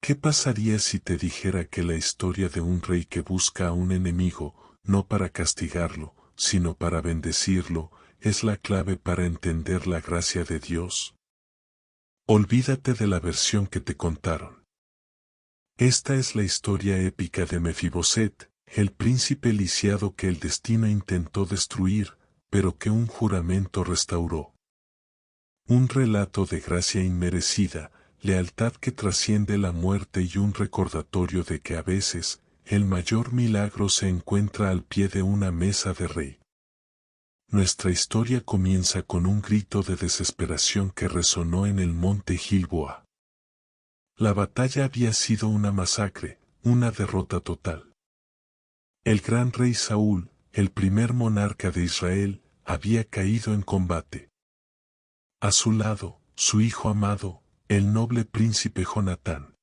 ¿Qué pasaría si te dijera que la historia de un rey que busca a un enemigo, no para castigarlo, sino para bendecirlo, es la clave para entender la gracia de Dios? Olvídate de la versión que te contaron. Esta es la historia épica de Mefiboset, el príncipe lisiado que el destino intentó destruir, pero que un juramento restauró. Un relato de gracia inmerecida, lealtad que trasciende la muerte y un recordatorio de que a veces, el mayor milagro se encuentra al pie de una mesa de rey. Nuestra historia comienza con un grito de desesperación que resonó en el monte Gilboa. La batalla había sido una masacre, una derrota total. El gran rey Saúl, el primer monarca de Israel, había caído en combate. A su lado, su hijo amado, el noble príncipe Jonatán.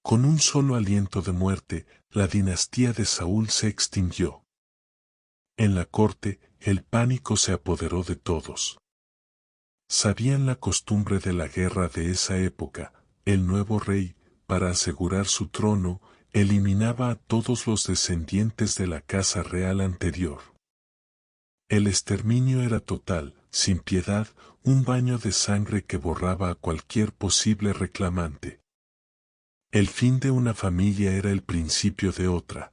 Con un solo aliento de muerte, la dinastía de Saúl se extinguió. En la corte, el pánico se apoderó de todos. Sabían la costumbre de la guerra de esa época. El nuevo rey, para asegurar su trono, eliminaba a todos los descendientes de la casa real anterior. El exterminio era total, sin piedad, un baño de sangre que borraba a cualquier posible reclamante. El fin de una familia era el principio de otra.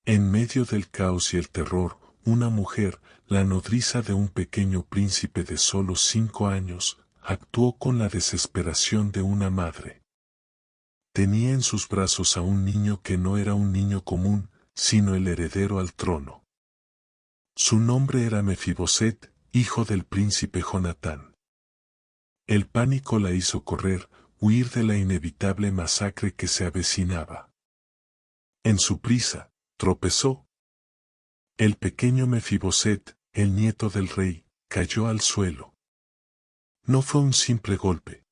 En medio del caos y el terror, una mujer, la nodriza de un pequeño príncipe de solo 5 años, actuó con la desesperación de una madre. Tenía en sus brazos a un niño que no era un niño común, sino el heredero al trono. Su nombre era Mefiboset, hijo del príncipe Jonatán. El pánico la hizo correr, huir de la inevitable masacre que se avecinaba. En su prisa, tropezó. El pequeño Mefiboset, el nieto del rey, cayó al suelo. No fue un simple golpe.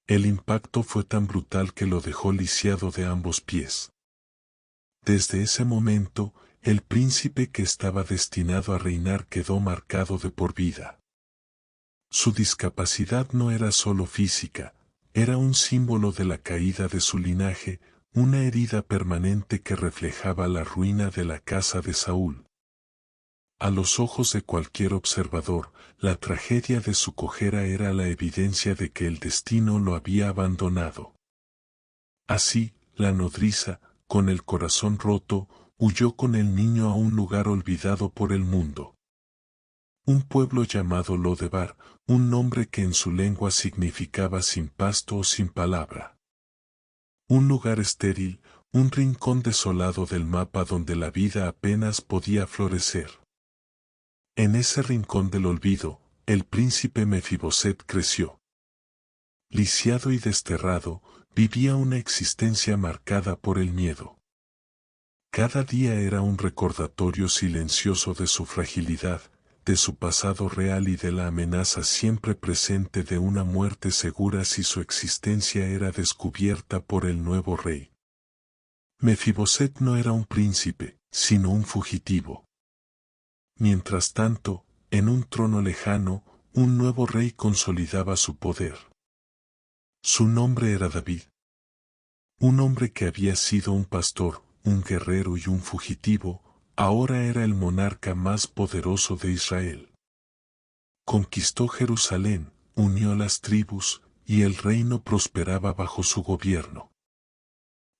El impacto fue tan brutal que lo dejó lisiado de ambos pies. Desde ese momento, el príncipe que estaba destinado a reinar quedó marcado de por vida. Su discapacidad no era solo física, era un símbolo de la caída de su linaje, una herida permanente que reflejaba la ruina de la casa de Saúl. A los ojos de cualquier observador, la tragedia de su cojera era la evidencia de que el destino lo había abandonado. Así, la nodriza, con el corazón roto, huyó con el niño a un lugar olvidado por el mundo. Un pueblo llamado Lodebar, un nombre que en su lengua significaba sin pasto o sin palabra. Un lugar estéril, un rincón desolado del mapa donde la vida apenas podía florecer. En ese rincón del olvido, el príncipe Mefiboset creció. Lisiado y desterrado, vivía una existencia marcada por el miedo. Cada día era un recordatorio silencioso de su fragilidad, de su pasado real y de la amenaza siempre presente de una muerte segura si su existencia era descubierta por el nuevo rey. Mefiboset no era un príncipe, sino un fugitivo. Mientras tanto, en un trono lejano, un nuevo rey consolidaba su poder. Su nombre era David. Un hombre que había sido un pastor, un guerrero y un fugitivo, ahora era el monarca más poderoso de Israel. Conquistó Jerusalén, unió las tribus, y el reino prosperaba bajo su gobierno.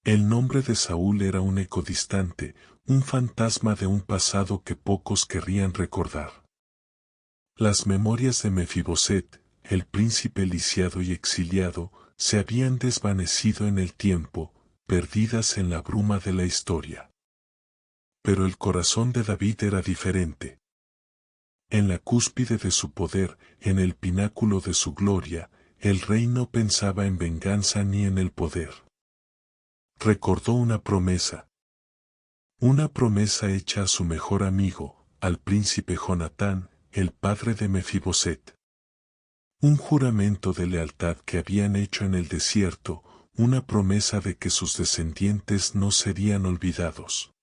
El nombre de Saúl era un eco distante, un fantasma de un pasado que pocos querrían recordar. Las memorias de Mefiboset, el príncipe lisiado y exiliado, se habían desvanecido en el tiempo, perdidas en la bruma de la historia. Pero el corazón de David era diferente. En la cúspide de su poder, en el pináculo de su gloria, el rey no pensaba en venganza ni en el poder. Recordó una promesa. Una promesa hecha a su mejor amigo, al príncipe Jonatán, el padre de Mefiboset. Un juramento de lealtad que habían hecho en el desierto, una promesa de que sus descendientes no serían olvidados.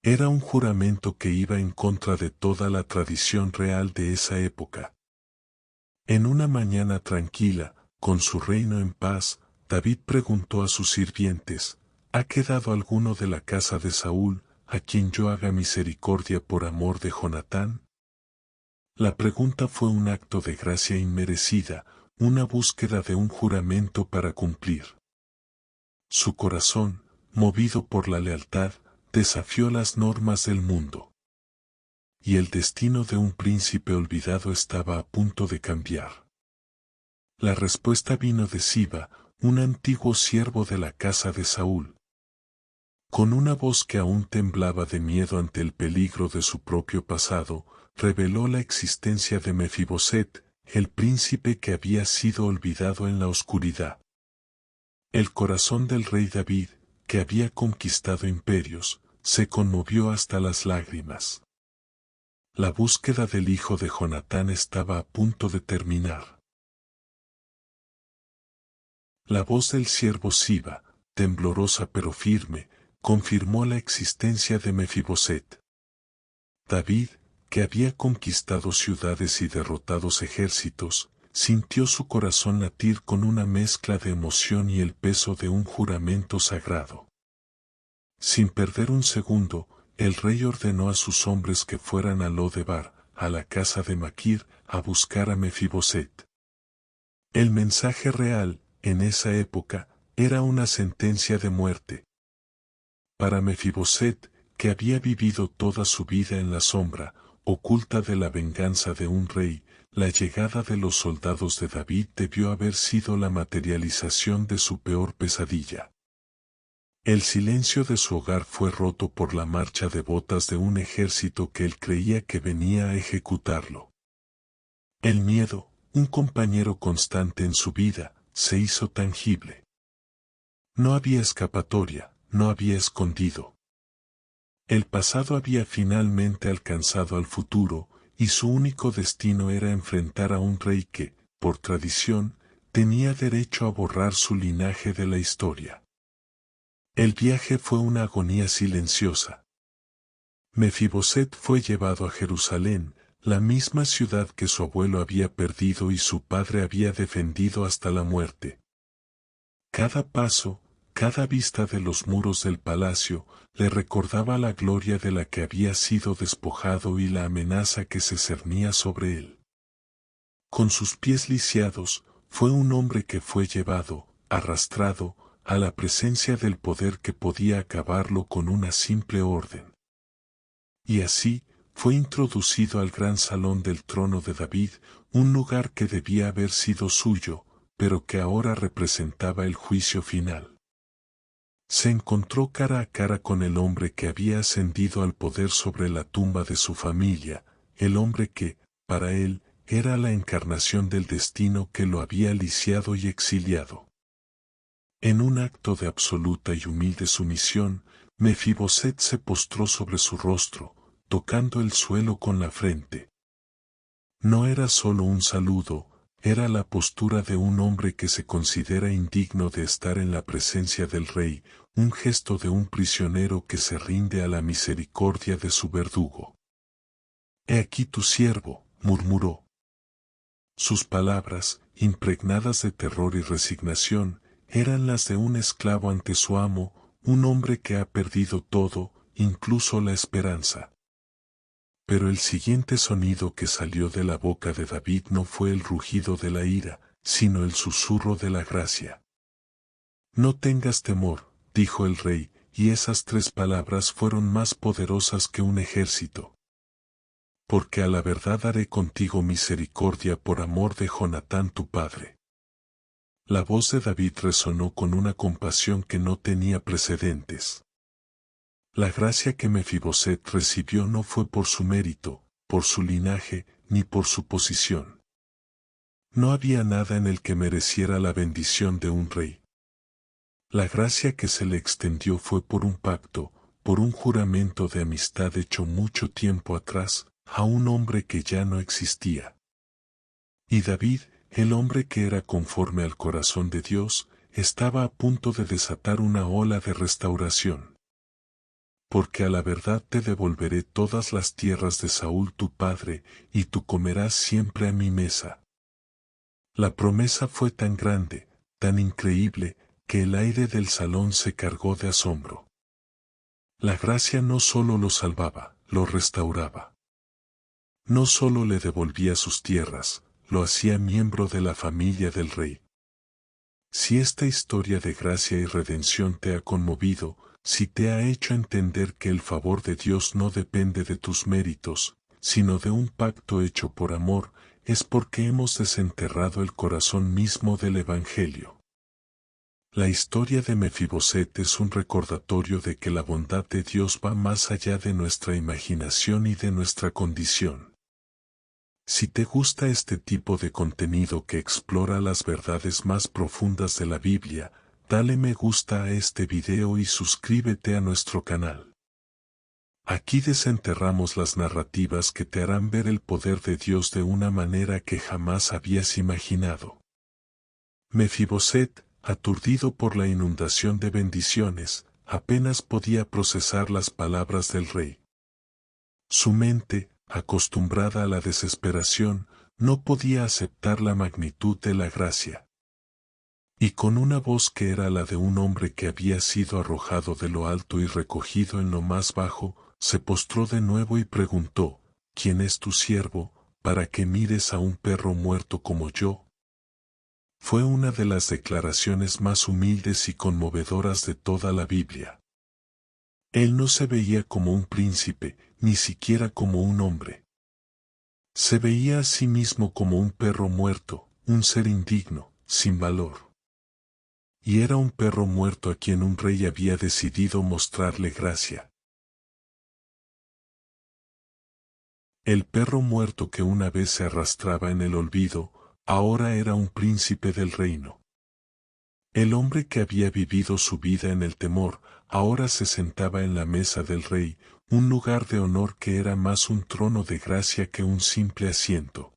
Era un juramento que iba en contra de toda la tradición real de esa época. En una mañana tranquila, con su reino en paz, David preguntó a sus sirvientes, ¿ha quedado alguno de la casa de Saúl, a quien yo haga misericordia por amor de Jonatán? La pregunta fue un acto de gracia inmerecida, una búsqueda de un juramento para cumplir. Su corazón, movido por la lealtad, desafió las normas del mundo. Y el destino de un príncipe olvidado estaba a punto de cambiar. La respuesta vino de Siba, un antiguo siervo de la casa de Saúl. Con una voz que aún temblaba de miedo ante el peligro de su propio pasado, reveló la existencia de Mefiboset, el príncipe que había sido olvidado en la oscuridad. El corazón del rey David, que había conquistado imperios, se conmovió hasta las lágrimas. La búsqueda del hijo de Jonatán estaba a punto de terminar. La voz del siervo Siba, temblorosa pero firme, confirmó la existencia de Mefiboset. David, que había conquistado ciudades y derrotados ejércitos, sintió su corazón latir con una mezcla de emoción y el peso de un juramento sagrado. Sin perder un segundo, el rey ordenó a sus hombres que fueran a Lodebar, a la casa de Maquir, a buscar a Mefiboset. El mensaje real, en esa época, era una sentencia de muerte. Para Mefiboset, que había vivido toda su vida en la sombra, oculta de la venganza de un rey, la llegada de los soldados de David debió haber sido la materialización de su peor pesadilla. El silencio de su hogar fue roto por la marcha de botas de un ejército que él creía que venía a ejecutarlo. El miedo, un compañero constante en su vida, se hizo tangible. No había escapatoria, no había escondido. El pasado había finalmente alcanzado al futuro, y su único destino era enfrentar a un rey que, por tradición, tenía derecho a borrar su linaje de la historia. El viaje fue una agonía silenciosa. Mefiboset fue llevado a Jerusalén, la misma ciudad que su abuelo había perdido y su padre había defendido hasta la muerte. Cada paso, cada vista de los muros del palacio, le recordaba la gloria de la que había sido despojado y la amenaza que se cernía sobre él. Con sus pies lisiados, fue un hombre que fue llevado, arrastrado, a la presencia del poder que podía acabarlo con una simple orden. Y así, fue introducido al gran salón del trono de David, un lugar que debía haber sido suyo, pero que ahora representaba el juicio final. Se encontró cara a cara con el hombre que había ascendido al poder sobre la tumba de su familia, el hombre que, para él, era la encarnación del destino que lo había lisiado y exiliado. En un acto de absoluta y humilde sumisión, Mefiboset se postró sobre su rostro, tocando el suelo con la frente. No era solo un saludo, era la postura de un hombre que se considera indigno de estar en la presencia del rey, un gesto de un prisionero que se rinde a la misericordia de su verdugo. «He aquí tu siervo», murmuró. Sus palabras, impregnadas de terror y resignación, eran las de un esclavo ante su amo, un hombre que ha perdido todo, incluso la esperanza. Pero el siguiente sonido que salió de la boca de David no fue el rugido de la ira, sino el susurro de la gracia. «No tengas temor», dijo el rey, y esas 3 palabras fueron más poderosas que un ejército. «Porque a la verdad haré contigo misericordia por amor de Jonatán tu padre». La voz de David resonó con una compasión que no tenía precedentes. La gracia que Mefiboset recibió no fue por su mérito, por su linaje, ni por su posición. No había nada en el que mereciera la bendición de un rey. La gracia que se le extendió fue por un pacto, por un juramento de amistad hecho mucho tiempo atrás, a un hombre que ya no existía. Y David, el hombre que era conforme al corazón de Dios, estaba a punto de desatar una ola de restauración. «Porque a la verdad te devolveré todas las tierras de Saúl tu padre, y tú comerás siempre a mi mesa». La promesa fue tan grande, tan increíble, que el aire del salón se cargó de asombro. La gracia no solo lo salvaba, lo restauraba. No solo le devolvía sus tierras, lo hacía miembro de la familia del rey. Si esta historia de gracia y redención te ha conmovido, si te ha hecho entender que el favor de Dios no depende de tus méritos, sino de un pacto hecho por amor, es porque hemos desenterrado el corazón mismo del Evangelio. La historia de Mefiboset es un recordatorio de que la bondad de Dios va más allá de nuestra imaginación y de nuestra condición. Si te gusta este tipo de contenido que explora las verdades más profundas de la Biblia, dale me gusta a este video y suscríbete a nuestro canal. Aquí desenterramos las narrativas que te harán ver el poder de Dios de una manera que jamás habías imaginado. Mefiboset, aturdido por la inundación de bendiciones, apenas podía procesar las palabras del rey. Su mente, acostumbrada a la desesperación, no podía aceptar la magnitud de la gracia. Y con una voz que era la de un hombre que había sido arrojado de lo alto y recogido en lo más bajo, se postró de nuevo y preguntó, ¿quién es tu siervo, para que mires a un perro muerto como yo? Fue una de las declaraciones más humildes y conmovedoras de toda la Biblia. Él no se veía como un príncipe, ni siquiera como un hombre. Se veía a sí mismo como un perro muerto, un ser indigno, sin valor. Y era un perro muerto a quien un rey había decidido mostrarle gracia. El perro muerto que una vez se arrastraba en el olvido, ahora era un príncipe del reino. El hombre que había vivido su vida en el temor, ahora se sentaba en la mesa del rey, un lugar de honor que era más un trono de gracia que un simple asiento.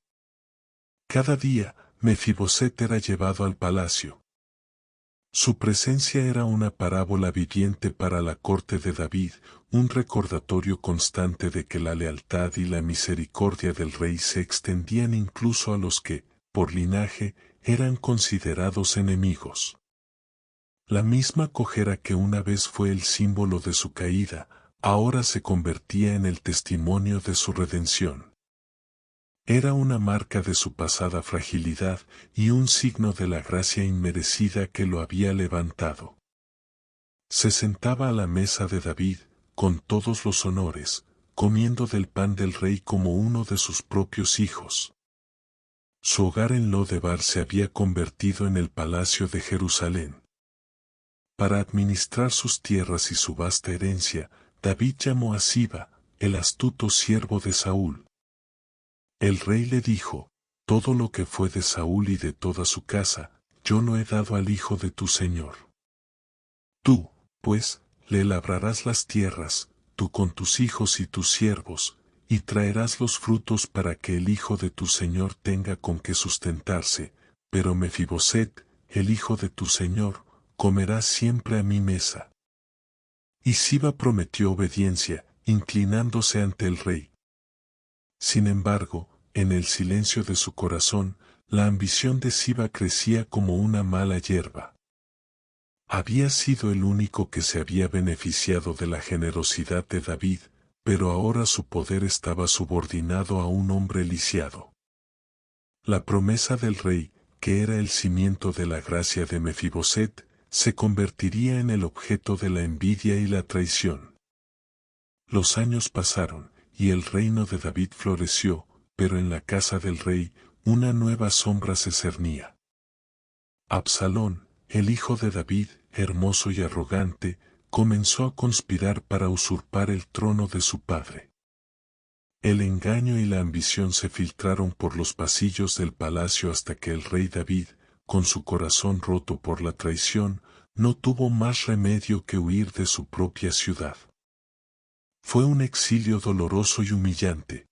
Cada día, Mefiboset era llevado al palacio. Su presencia era una parábola viviente para la corte de David, un recordatorio constante de que la lealtad y la misericordia del rey se extendían incluso a los que, por linaje, eran considerados enemigos. La misma cojera que una vez fue el símbolo de su caída, ahora se convertía en el testimonio de su redención. Era una marca de su pasada fragilidad y un signo de la gracia inmerecida que lo había levantado. Se sentaba a la mesa de David, con todos los honores, comiendo del pan del rey como uno de sus propios hijos. Su hogar en Lodebar se había convertido en el palacio de Jerusalén. Para administrar sus tierras y su vasta herencia, David llamó a Siba, el astuto siervo de Saúl. El rey le dijo, todo lo que fue de Saúl y de toda su casa, yo lo he dado al hijo de tu señor. Tú, pues, le labrarás las tierras, tú con tus hijos y tus siervos, y traerás los frutos para que el hijo de tu señor tenga con qué sustentarse, pero Mefiboset, el hijo de tu señor, comerá siempre a mi mesa. Y Siba prometió obediencia, inclinándose ante el rey. Sin embargo, en el silencio de su corazón, la ambición de Siba crecía como una mala hierba. Había sido el único que se había beneficiado de la generosidad de David, pero ahora su poder estaba subordinado a un hombre lisiado. La promesa del rey, que era el cimiento de la gracia de Mefiboset, se convertiría en el objeto de la envidia y la traición. Los años pasaron, y el reino de David floreció, pero en la casa del rey, una nueva sombra se cernía. Absalón, el hijo de David, hermoso y arrogante, comenzó a conspirar para usurpar el trono de su padre. El engaño y la ambición se filtraron por los pasillos del palacio hasta que el rey David, con su corazón roto por la traición, no tuvo más remedio que huir de su propia ciudad. Fue un exilio doloroso y humillante.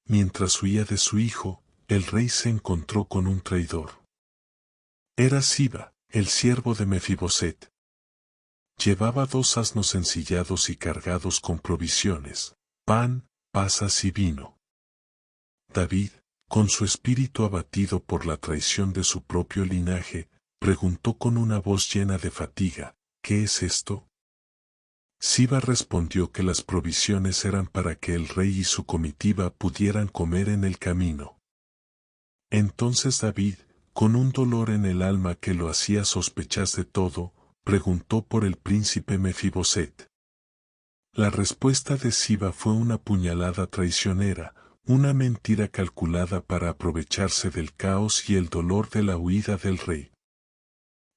Mientras huía de su hijo, el rey se encontró con un traidor. Era Siba, el siervo de Mefiboset. Llevaba 2 asnos ensillados y cargados con provisiones, pan, pasas y vino. David, con su espíritu abatido por la traición de su propio linaje, preguntó con una voz llena de fatiga, ¿qué es esto? Siba respondió que las provisiones eran para que el rey y su comitiva pudieran comer en el camino. Entonces David, con un dolor en el alma que lo hacía sospechar de todo, preguntó por el príncipe Mefiboset. La respuesta de Siba fue una puñalada traicionera, una mentira calculada para aprovecharse del caos y el dolor de la huida del rey.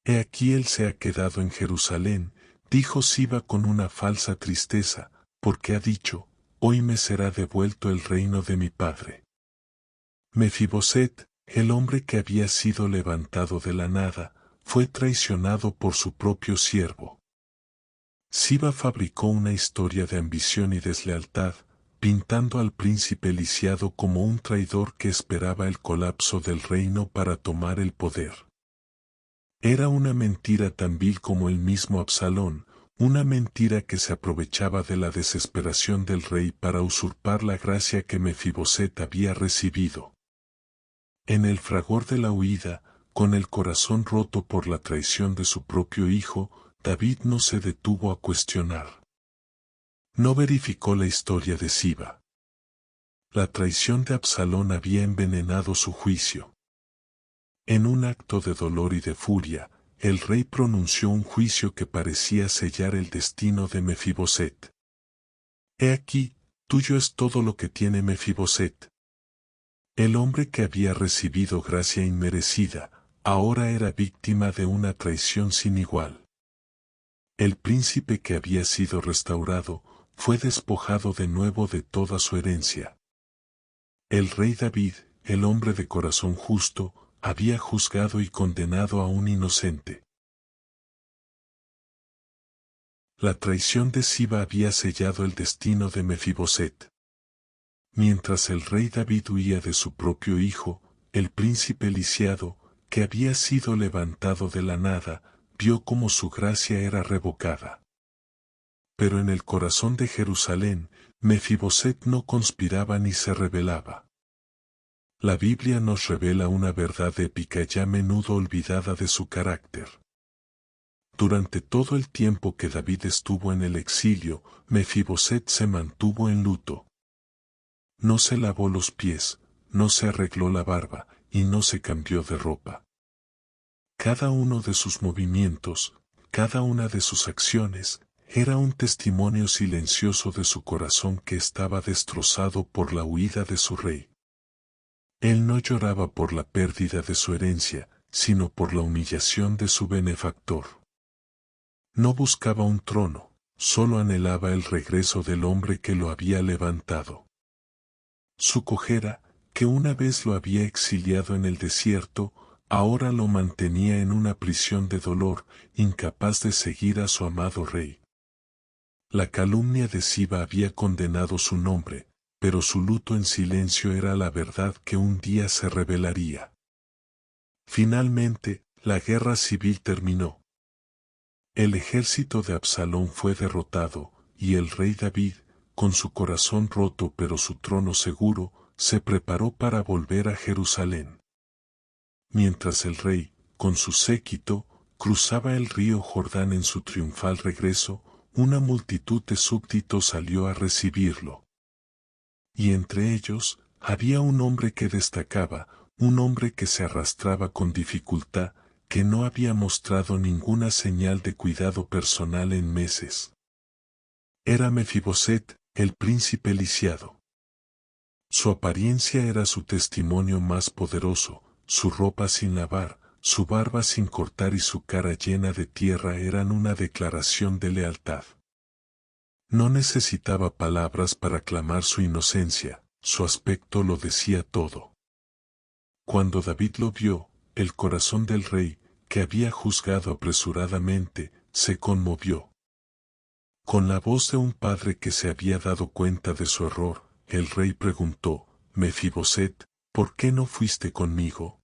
He aquí él se ha quedado en Jerusalén, dijo Siba con una falsa tristeza, porque ha dicho, hoy me será devuelto el reino de mi padre. Mefiboset, el hombre que había sido levantado de la nada, fue traicionado por su propio siervo. Siba fabricó una historia de ambición y deslealtad, pintando al príncipe lisiado como un traidor que esperaba el colapso del reino para tomar el poder. Era una mentira tan vil como el mismo Absalón, una mentira que se aprovechaba de la desesperación del rey para usurpar la gracia que Mefiboset había recibido. En el fragor de la huida, con el corazón roto por la traición de su propio hijo, David no se detuvo a cuestionar. No verificó la historia de Siba. La traición de Absalón había envenenado su juicio. En un acto de dolor y de furia, el rey pronunció un juicio que parecía sellar el destino de Mefiboset. He aquí, tuyo es todo lo que tiene Mefiboset. El hombre que había recibido gracia inmerecida, ahora era víctima de una traición sin igual. El príncipe que había sido restaurado, fue despojado de nuevo de toda su herencia. El rey David, el hombre de corazón justo, había juzgado y condenado a un inocente. La traición de Siba había sellado el destino de Mefiboset. Mientras el rey David huía de su propio hijo, el príncipe lisiado, que había sido levantado de la nada, vio cómo su gracia era revocada. Pero en el corazón de Jerusalén, Mefiboset no conspiraba ni se rebelaba. La Biblia nos revela una verdad épica ya a menudo olvidada de su carácter. Durante todo el tiempo que David estuvo en el exilio, Mefiboset se mantuvo en luto. No se lavó los pies, no se arregló la barba, y no se cambió de ropa. Cada uno de sus movimientos, cada una de sus acciones, era un testimonio silencioso de su corazón que estaba destrozado por la huida de su rey. Él no lloraba por la pérdida de su herencia, sino por la humillación de su benefactor. No buscaba un trono, solo anhelaba el regreso del hombre que lo había levantado. Su cojera, que una vez lo había exiliado en el desierto, ahora lo mantenía en una prisión de dolor, incapaz de seguir a su amado rey. La calumnia de Siba había condenado su nombre, pero su luto en silencio era la verdad que un día se revelaría. Finalmente, la guerra civil terminó. El ejército de Absalón fue derrotado, y el rey David, con su corazón roto pero su trono seguro, se preparó para volver a Jerusalén. Mientras el rey, con su séquito, cruzaba el río Jordán en su triunfal regreso, una multitud de súbditos salió a recibirlo. Y entre ellos, había un hombre que destacaba, un hombre que se arrastraba con dificultad, que no había mostrado ninguna señal de cuidado personal en meses. Era Mefiboset, el príncipe lisiado. Su apariencia era su testimonio más poderoso, su ropa sin lavar, su barba sin cortar y su cara llena de tierra eran una declaración de lealtad. No necesitaba palabras para clamar su inocencia, su aspecto lo decía todo. Cuando David lo vio, el corazón del rey, que había juzgado apresuradamente, se conmovió. Con la voz de un padre que se había dado cuenta de su error, el rey preguntó, Mefiboset, ¿por qué no fuiste conmigo?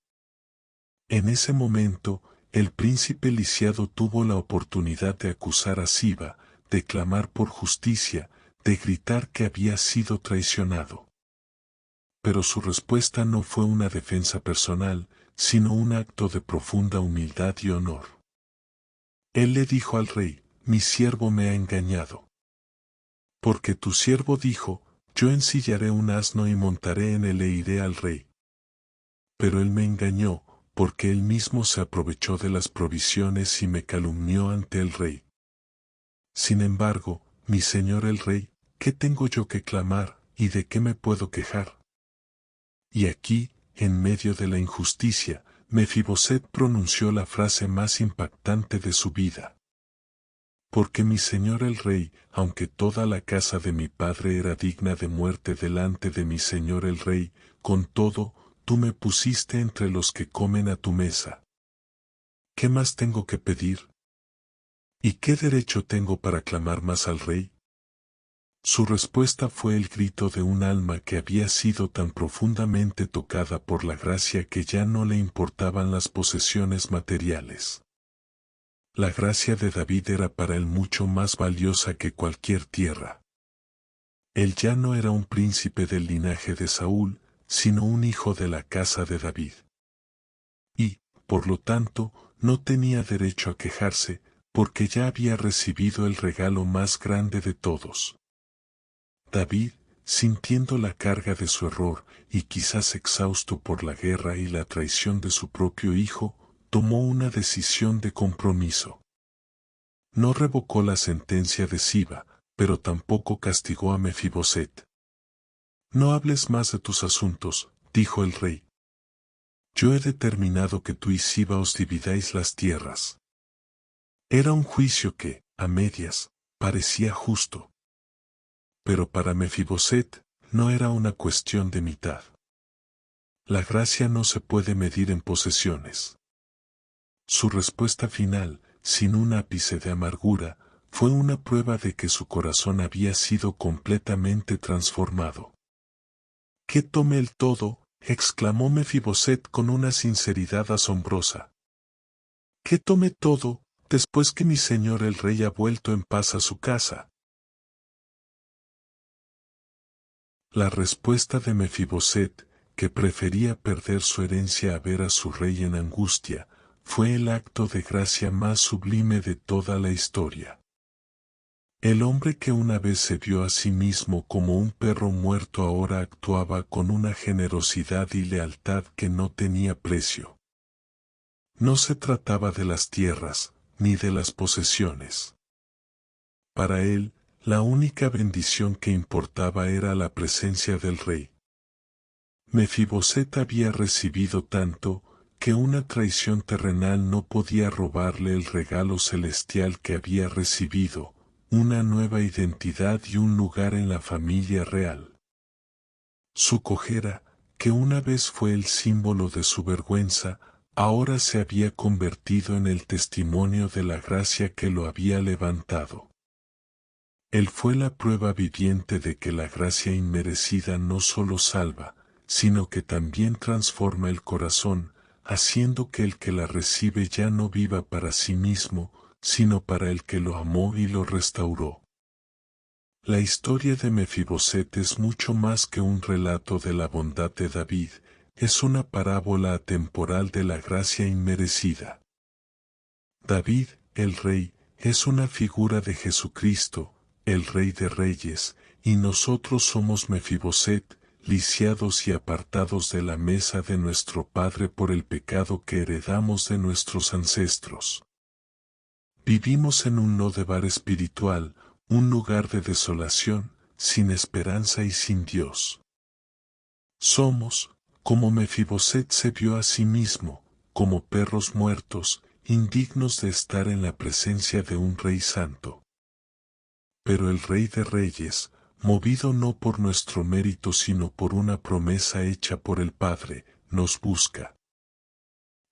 En ese momento, el príncipe lisiado tuvo la oportunidad de acusar a Siba, de clamar por justicia, de gritar que había sido traicionado. Pero su respuesta no fue una defensa personal, sino un acto de profunda humildad y honor. Él le dijo al rey: mi siervo me ha engañado. Porque tu siervo dijo: yo ensillaré un asno y montaré en él e iré al rey. Pero él me engañó, porque él mismo se aprovechó de las provisiones y me calumnió ante el rey. Sin embargo, mi señor el rey, ¿qué tengo yo que clamar, y de qué me puedo quejar? Y aquí, en medio de la injusticia, Mefiboset pronunció la frase más impactante de su vida. Porque mi señor el rey, aunque toda la casa de mi padre era digna de muerte delante de mi señor el rey, con todo, tú me pusiste entre los que comen a tu mesa. ¿Qué más tengo que pedir? ¿Y qué derecho tengo para clamar más al rey? Su respuesta fue el grito de un alma que había sido tan profundamente tocada por la gracia que ya no le importaban las posesiones materiales. La gracia de David era para él mucho más valiosa que cualquier tierra. Él ya no era un príncipe del linaje de Saúl, sino un hijo de la casa de David. Y, por lo tanto, no tenía derecho a quejarse, porque ya había recibido el regalo más grande de todos. David, sintiendo la carga de su error, y quizás exhausto por la guerra y la traición de su propio hijo, tomó una decisión de compromiso. No revocó la sentencia de Siba, pero tampoco castigó a Mefiboset. No hables más de tus asuntos, dijo el rey. Yo he determinado que tú y Siba os dividáis las tierras. Era un juicio que, a medias, parecía justo. Pero para Mefiboset, no era una cuestión de mitad. La gracia no se puede medir en posesiones. Su respuesta final, sin un ápice de amargura, fue una prueba de que su corazón había sido completamente transformado. «¡Que tome el todo!», exclamó Mefiboset con una sinceridad asombrosa. «¡Que tome todo, después que mi señor el rey ha vuelto en paz a su casa!». La respuesta de Mefiboset, que prefería perder su herencia a ver a su rey en angustia, fue el acto de gracia más sublime de toda la historia. El hombre que una vez se vio a sí mismo como un perro muerto ahora actuaba con una generosidad y lealtad que no tenía precio. No se trataba de las tierras, ni de las posesiones. Para él, la única bendición que importaba era la presencia del rey. Mefiboset había recibido tanto, que una traición terrenal no podía robarle el regalo celestial que había recibido, una nueva identidad y un lugar en la familia real. Su cojera, que una vez fue el símbolo de su vergüenza, ahora se había convertido en el testimonio de la gracia que lo había levantado. Él fue la prueba viviente de que la gracia inmerecida no solo salva, sino que también transforma el corazón, haciendo que el que la recibe ya no viva para sí mismo, sino para el que lo amó y lo restauró. La historia de Mefiboset es mucho más que un relato de la bondad de David, es una parábola atemporal de la gracia inmerecida. David, el rey, es una figura de Jesucristo, el Rey de Reyes, y nosotros somos Mefiboset, lisiados y apartados de la mesa de nuestro Padre por el pecado que heredamos de nuestros ancestros. Vivimos en un Lodebar espiritual, un lugar de desolación, sin esperanza y sin Dios. Somos, como Mefiboset se vio a sí mismo, como perros muertos, indignos de estar en la presencia de un Rey Santo. Pero el Rey de Reyes, movido no por nuestro mérito sino por una promesa hecha por el Padre, nos busca.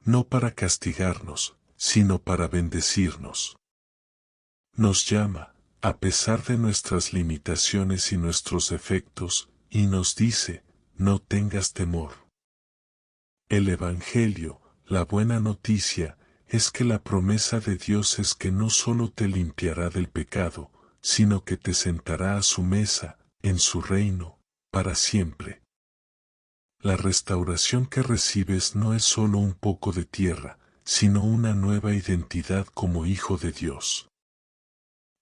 No para castigarnos, sino para bendecirnos. Nos llama, a pesar de nuestras limitaciones y nuestros defectos, y nos dice, no tengas temor. El Evangelio, la buena noticia, es que la promesa de Dios es que no solo te limpiará del pecado, sino que te sentará a su mesa, en su reino, para siempre. La restauración que recibes no es solo un poco de tierra, sino una nueva identidad como hijo de Dios.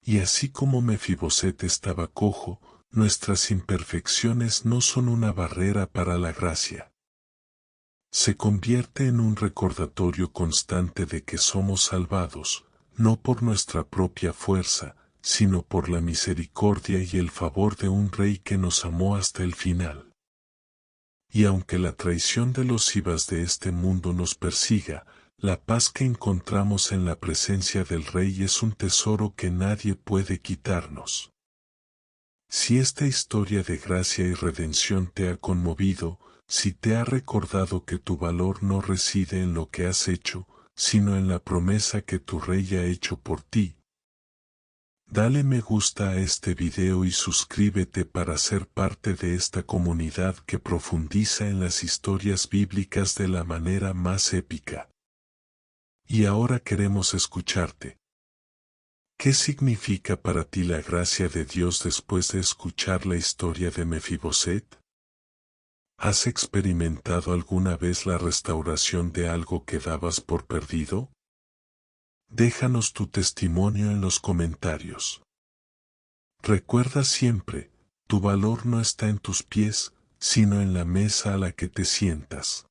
Y así como Mefiboset estaba cojo, nuestras imperfecciones no son una barrera para la gracia. Se convierte en un recordatorio constante de que somos salvados, no por nuestra propia fuerza, sino por la misericordia y el favor de un Rey que nos amó hasta el final. Y aunque la traición de los ibas de este mundo nos persiga, la paz que encontramos en la presencia del Rey es un tesoro que nadie puede quitarnos. Si esta historia de gracia y redención te ha conmovido, si te ha recordado que tu valor no reside en lo que has hecho, sino en la promesa que tu Rey ha hecho por ti, dale me gusta a este video y suscríbete para ser parte de esta comunidad que profundiza en las historias bíblicas de la manera más épica. Y ahora queremos escucharte. ¿Qué significa para ti la gracia de Dios después de escuchar la historia de Mefiboset? ¿Has experimentado alguna vez la restauración de algo que dabas por perdido? Déjanos tu testimonio en los comentarios. Recuerda siempre, tu valor no está en tus pies, sino en la mesa a la que te sientas.